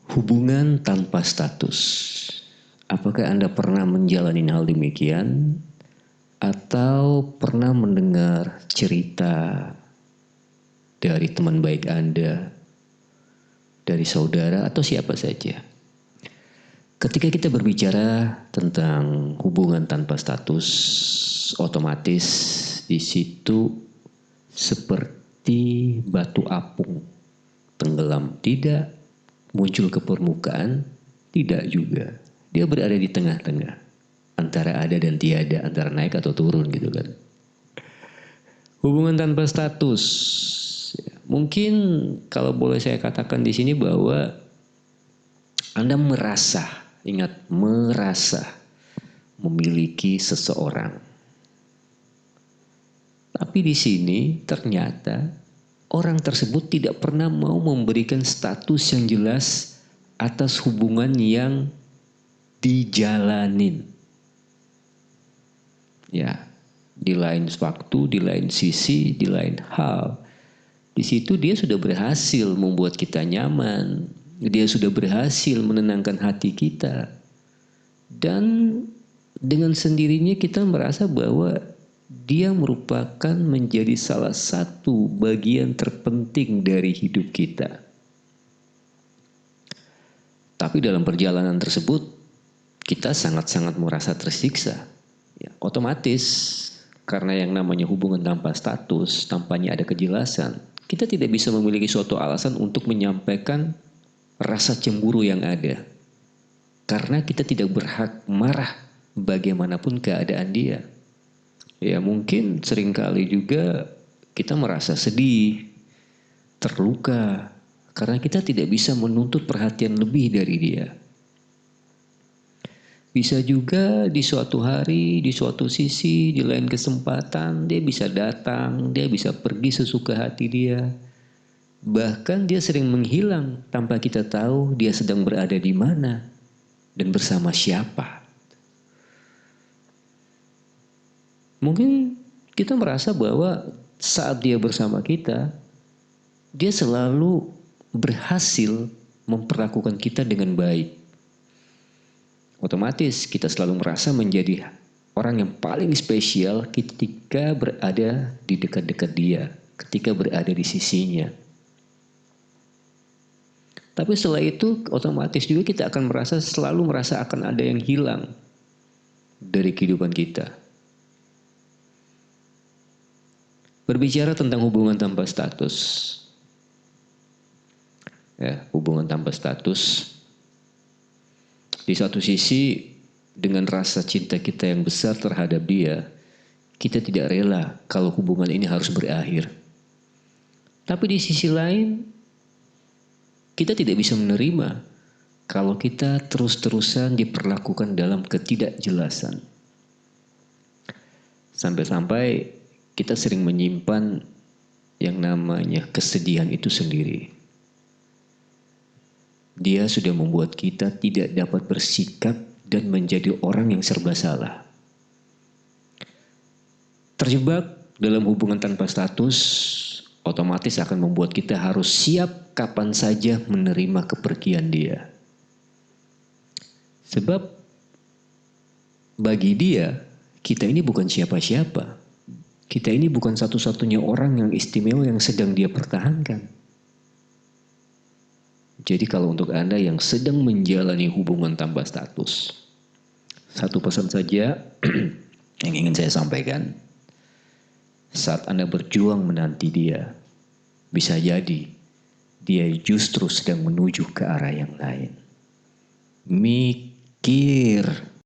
Hubungan tanpa status. Apakah Anda pernah menjalani hal demikian? Atau pernah mendengar cerita dari teman baik Anda, dari saudara atau siapa saja? Ketika kita berbicara tentang hubungan tanpa status, otomatis di situ seperti batu apung, tenggelam tidak, muncul ke permukaan tidak juga. Dia berada di tengah-tengah, antara ada dan tiada, antara naik atau turun gitu kan. Hubungan tanpa status, mungkin kalau boleh saya katakan di sini bahwa Anda merasa, ingat merasa memiliki seseorang. Tapi di sini ternyata orang tersebut tidak pernah mau memberikan status yang jelas atas hubungan yang dijalanin. Ya, di lain waktu, di lain sisi, di lain hal. Di situ dia sudah berhasil membuat kita nyaman. Dia sudah berhasil menenangkan hati kita. Dan dengan sendirinya kita merasa bahwa dia merupakan menjadi salah satu bagian terpenting dari hidup kita. Tapi dalam perjalanan tersebut kita sangat-sangat merasa tersiksa. Ya, otomatis karena yang namanya hubungan tanpa status, tanpanya ada kejelasan, kita tidak bisa memiliki suatu alasan untuk menyampaikan rasa cemburu yang ada. Karena kita tidak berhak marah bagaimanapun keadaan dia. Ya mungkin seringkali juga kita merasa sedih, terluka, karena kita tidak bisa menuntut perhatian lebih dari dia. Bisa juga di suatu hari, di suatu sisi, di lain kesempatan, dia bisa datang, dia bisa pergi sesuka hati dia. Bahkan dia sering menghilang tanpa kita tahu dia sedang berada di mana dan bersama siapa. Mungkin kita merasa bahwa saat dia bersama kita, dia selalu berhasil memperlakukan kita dengan baik. Otomatis kita selalu merasa menjadi orang yang paling spesial ketika berada di dekat-dekat dia, ketika berada di sisinya. Tapi setelah itu otomatis juga kita akan selalu merasa akan ada yang hilang dari kehidupan kita. Berbicara tentang hubungan tanpa status. Ya, hubungan tanpa status. Di satu sisi dengan rasa cinta kita yang besar terhadap dia, kita tidak rela kalau hubungan ini harus berakhir. Tapi di sisi lain, kita tidak bisa menerima kalau kita terus-terusan diperlakukan dalam ketidakjelasan. Sampai-sampai kita sering menyimpan yang namanya kesedihan itu sendiri. Dia sudah membuat kita tidak dapat bersikap dan menjadi orang yang serba salah. Terjebak dalam hubungan tanpa status, otomatis akan membuat kita harus siap kapan saja menerima kepergian dia. Sebab bagi dia, kita ini bukan siapa-siapa. Kita ini bukan satu-satunya orang yang istimewa yang sedang dia pertahankan. Jadi kalau untuk Anda yang sedang menjalani hubungan tanpa status, satu pesan saja yang ingin saya sampaikan. Saat Anda berjuang menanti dia, bisa jadi dia justru sedang menuju ke arah yang lain. Mikir.